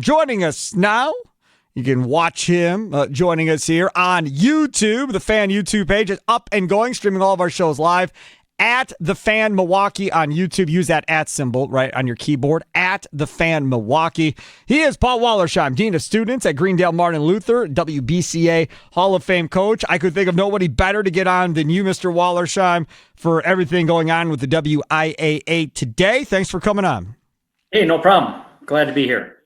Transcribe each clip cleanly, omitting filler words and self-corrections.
Joining us now, you can watch him joining us here on YouTube. The Fan YouTube page is up and going, streaming all of our shows live at The Fan Milwaukee on YouTube. Use that @ symbol right on your keyboard, at The Fan Milwaukee. He is Paul Wollersheim, Dean of Students at Greendale Martin Luther, WBCA Hall of Fame coach. I could think of nobody better to get on than you, Mr. Wollersheim, for everything going on with the WIAA today. Thanks for coming on. Hey, no problem. Glad to be here.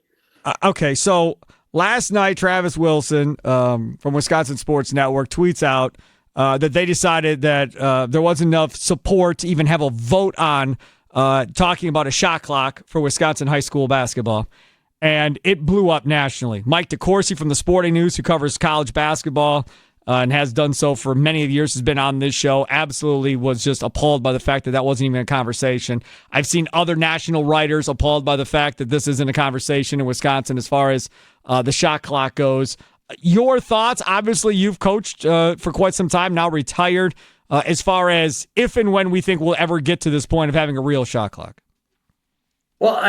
Okay, so last night, Travis Wilson from Wisconsin Sports Network tweets out that they decided that there wasn't enough support to even have a vote on talking about a shot clock for Wisconsin high school basketball. And it blew up nationally. Mike DeCourcy from the Sporting News, who covers college basketball and has done so for many years, has been on this show, absolutely was just appalled by the fact that that wasn't even a conversation. I've seen other national writers appalled by the fact that this isn't a conversation in Wisconsin as far as the shot clock goes. Your thoughts? Obviously, you've coached for quite some time, now retired, as far as if and when we think we'll ever get to this point of having a real shot clock. Well,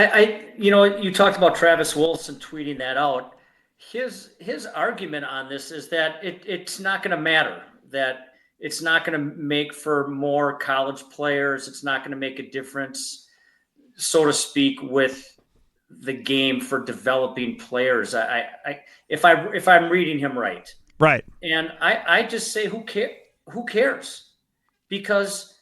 you talked about Travis Wilson tweeting that out. His argument on this is that it's not going to matter, that it's not going to make for more college players. It's not going to make a difference, so to speak, with the game for developing players. If I'm reading him right. Right. And I just say, who cares? Because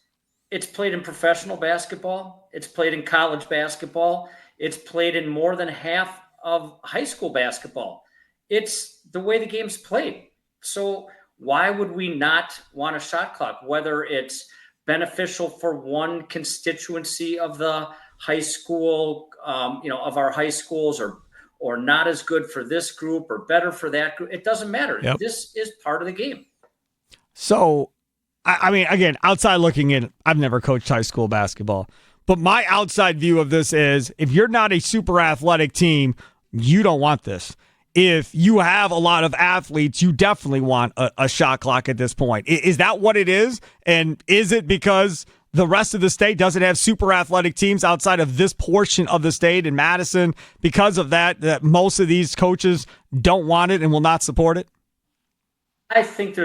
it's played in professional basketball. It's played in college basketball. It's played in more than half of high school basketball. It's the way the game's played. So why would we not want a shot clock, whether it's beneficial for one constituency of the high school, of our high schools, or not as good for this group or better for that group? It doesn't matter. Yep. This is part of the game. So, I mean, again, outside looking in, I've never coached high school basketball. But my outside view of this is if you're not a super athletic team, you don't want this. If you have a lot of athletes, you definitely want a shot clock at this point. Is that what it is? And is it because the rest of the state doesn't have super athletic teams outside of this portion of the state in Madison? Because of that most of these coaches don't want it and will not support it? I think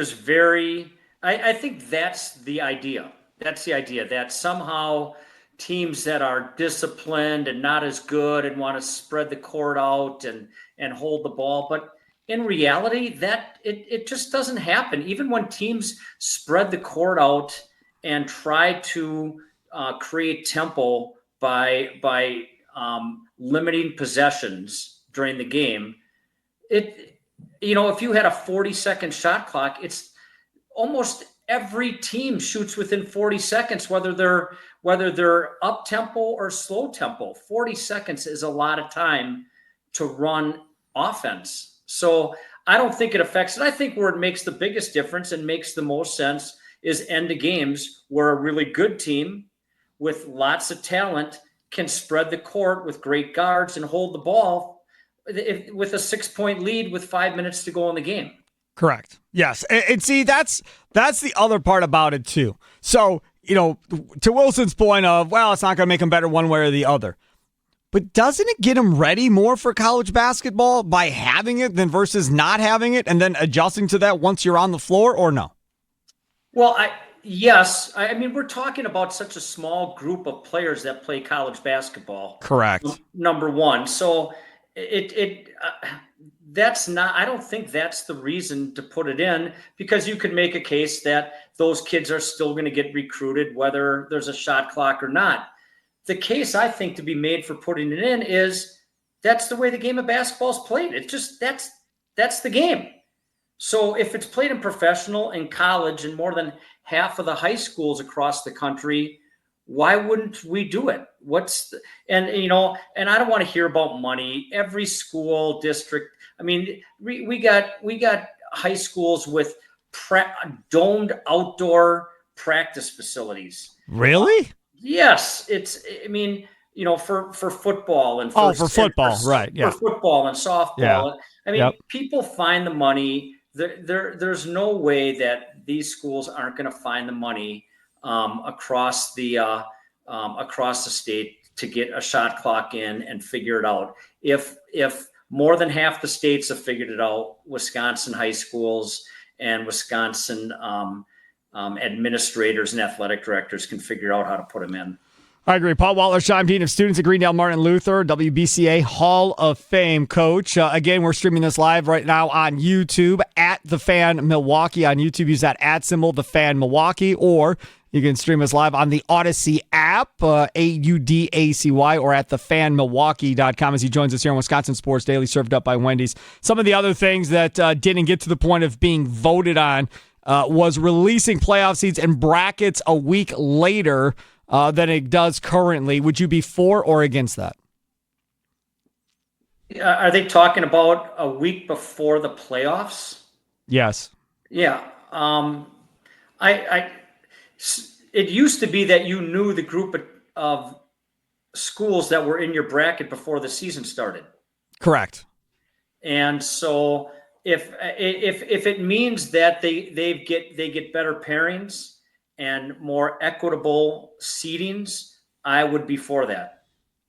I think that's the idea. That's the idea, that somehow teams that are disciplined and not as good and want to spread the court out and hold the ball. But in reality, that it just doesn't happen. Even when teams spread the court out and try to create tempo by limiting possessions during the game, if you had a 40-second shot clock, it's almost every team shoots within 40 seconds, whether they're up tempo or slow tempo. 40 seconds is a lot of time to run offense. So I don't think it affects it. I think where it makes the biggest difference and makes the most sense is end of games where a really good team with lots of talent can spread the court with great guards and hold the ball with a 6-point lead with 5 minutes to go in the game. Correct. Yes. And see, that's the other part about it too. So, to Wilson's point of, well, it's not going to make them better one way or the other. But doesn't it get them ready more for college basketball by having it than versus not having it and then adjusting to that once you're on the floor, or no? Well, yes. I mean, we're talking about such a small group of players that play college basketball. Correct. Number one. So that's not, I don't think that's the reason to put it in, because you could make a case that those kids are still going to get recruited, whether there's a shot clock or not. The case I think to be made for putting it in is that's the way the game of basketball is played. It's just, that's the game. So if it's played in professional and college and more than half of the high schools across the country, why wouldn't we do it? And I don't want to hear about money. Every school district, I mean, we got high schools with domed outdoor practice facilities. Really? Yes. For football and for football, right? Yeah. For football and softball. Yeah. I mean, People find the money. There's no way that these schools aren't going to find the money across the state to get a shot clock in and figure it out. If more than half the states have figured it out. Wisconsin high schools and Wisconsin administrators and athletic directors can figure out how to put them in. I agree. Paul Wollersheim, Dean of Students at Greendale Martin Luther, WBCA Hall of Fame coach. Again, we're streaming this live right now on YouTube at The Fan Milwaukee. On YouTube, use that @ The Fan Milwaukee, or you can stream us live on the Odyssey app, AUDACY, or at thefanmilwaukee.com as he joins us here on Wisconsin Sports Daily, served up by Wendy's. Some of the other things that didn't get to the point of being voted on was releasing playoff seeds and brackets a week later than it does currently. Would you be for or against that? Are they talking about a week before the playoffs? Yes. Yeah. It used to be that you knew the group of schools that were in your bracket before the season started. Correct. And so if it means that they get better pairings and more equitable seedings, I would be for that.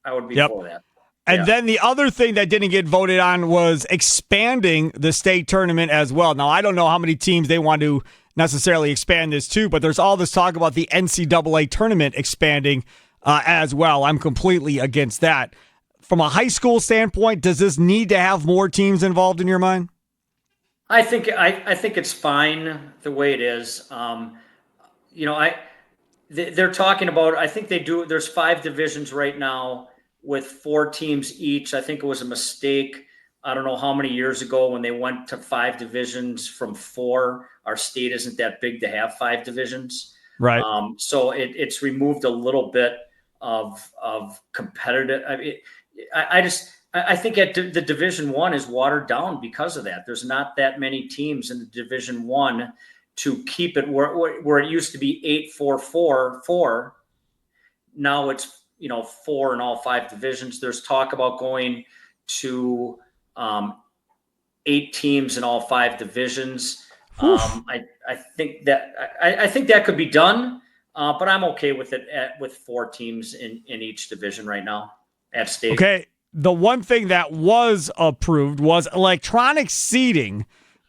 For that. And then the other thing that didn't get voted on was expanding the state tournament as well. Now, I don't know how many teams they want to necessarily expand this to, but there's all this talk about the NCAA tournament expanding as well. I'm completely against that. From a high school standpoint, does this need to have more teams involved in your mind? I think it's fine the way it is. They're talking about, I think they do, there's 5 divisions right now with 4 teams each. I think it was a mistake. I don't know how many years ago when they went to 5 divisions from 4. Our state isn't that big to have 5 divisions. Right. So it's removed a little bit of competitive. I think the Division I is watered down because of that. There's not that many teams in the Division I to keep it where it used to be 8-4-4-4. Now it's 4 in all 5 divisions. There's talk about going to 8 teams in all 5 divisions. I think that could be done, but I'm okay with it with 4 teams in each division right now at state. Okay. The one thing that was approved was electronic seating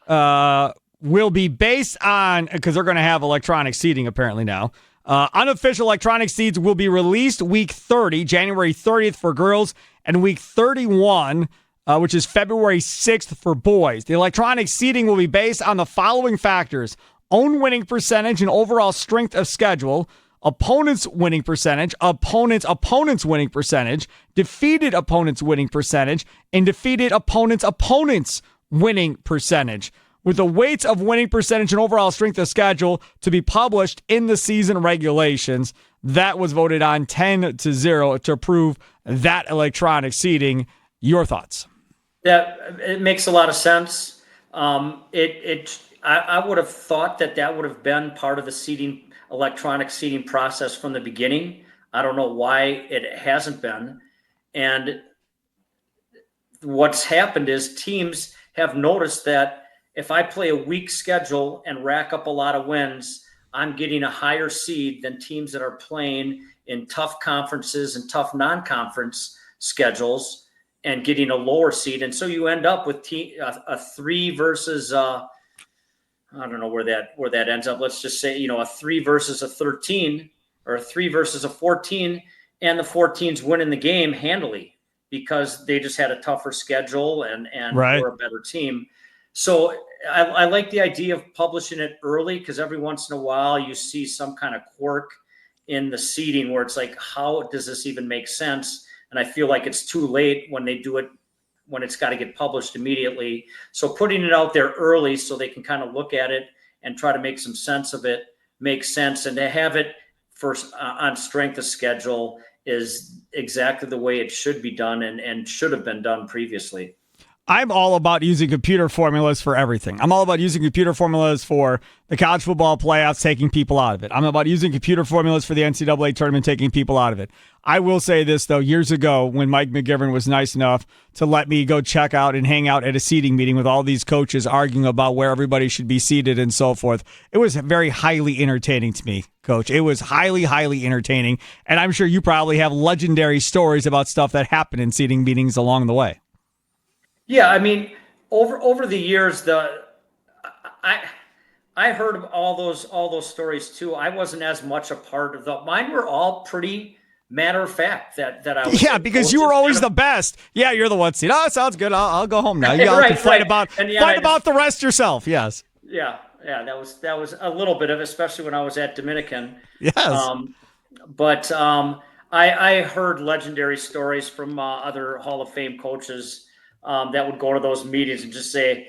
will be based on, because they're going to have electronic seating apparently now. Unofficial electronic seeds will be released week 30, January 30th for girls, and week 31, which is February 6th for boys. The electronic seating will be based on the following factors: own winning percentage and overall strength of schedule, opponent's winning percentage, opponent's winning percentage, defeated opponent's winning percentage, and defeated opponent's winning percentage, with the weights of winning percentage and overall strength of schedule to be published in the season regulations. That was voted on 10-0 to approve that electronic seating. Your thoughts? It makes a lot of sense. I would have thought that would have been part of the electronic seating process from the beginning. I don't know why it hasn't been. And what's happened is teams have noticed that if I play a weak schedule and rack up a lot of wins, I'm getting a higher seed than teams that are playing in tough conferences and tough non-conference schedules and getting a lower seed. And so you end up with a 3 versus I don't know where that ends up. Let's just say, a 3 versus a 13 or a 3 versus a 14, and the 14s winning the game handily because they just had a tougher schedule and right. were a better team. So I like the idea of publishing it early, because every once in a while you see some kind of quirk in the seeding where it's like, how does this even make sense? And I feel like it's too late when they do it, when it's got to get published immediately. So putting it out there early so they can kind of look at it and try to make some sense of it makes sense. And to have it first on strength of schedule is exactly the way it should be done and should have been done previously. I'm all about using computer formulas for everything. I'm all about using computer formulas for the college football playoffs, taking people out of it. I'm about using computer formulas for the NCAA tournament, taking people out of it. I will say this, though. Years ago, when Mike McGivern was nice enough to let me go check out and hang out at a seating meeting with all these coaches arguing about where everybody should be seated and so forth, it was very highly entertaining to me, Coach. It was highly, highly entertaining. And I'm sure you probably have legendary stories about stuff that happened in seating meetings along the way. Yeah, I mean, over the years, I I heard of all those stories too. I wasn't as much a part of the. Mine were all pretty matter of fact that I was. Yeah, because you were always the best. Yeah, you're the one seed. Oh, sounds good. I'll go home now. You all can fight about the rest yourself. Yes. Yeah, that was a little bit of, especially when I was at Dominican. Yes. But I heard legendary stories from other Hall of Fame coaches that would go to those meetings and just say,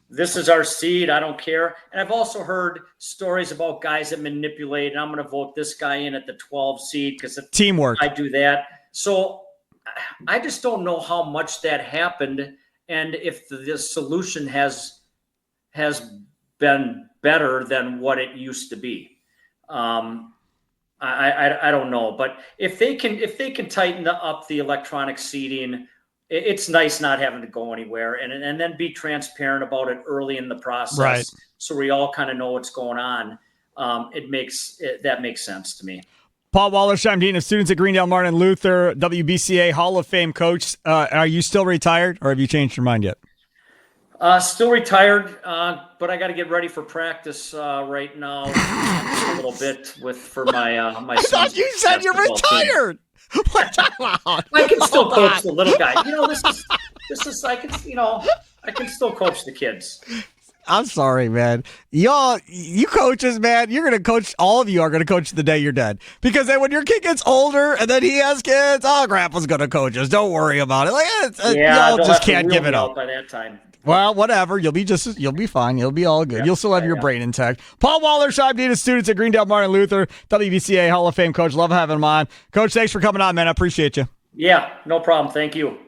"This is our seed. I don't care." And I've also heard stories about guys that manipulate, and I'm going to vote this guy in at the 12 seed because teamwork. I do that. So I just don't know how much that happened, and if the solution has been better than what it used to be. I don't know, but if they can tighten up the electronic seating, it's nice not having to go anywhere, and then be transparent about it early in the process, right? So we all kind of know what's going on. That makes sense to me. Paul Wollersheim, Dean of Students at Greendale Martin Luther, WBCA Hall of Fame coach. Are you still retired, or have you changed your mind yet? Still retired, but I got to get ready for practice right now a little bit for my my. I thought you said you're retired. I can still coach the little guy. This is I can still coach the kids. I'm sorry, man. You coaches, man, you're going to coach, all of you are going to coach the day you're dead. Because then when your kid gets older and then he has kids, grandpa's going to coach us. Don't worry about it. Y'all just can't give it up by that time. Well, whatever. You'll be fine. You'll be all good. Yeah, you'll still have your brain intact. Paul Wollersheim, Dean of Students at Greendale Martin Luther, WBCA Hall of Fame coach. Love having him on. Coach, thanks for coming on, man. I appreciate you. Yeah, no problem. Thank you.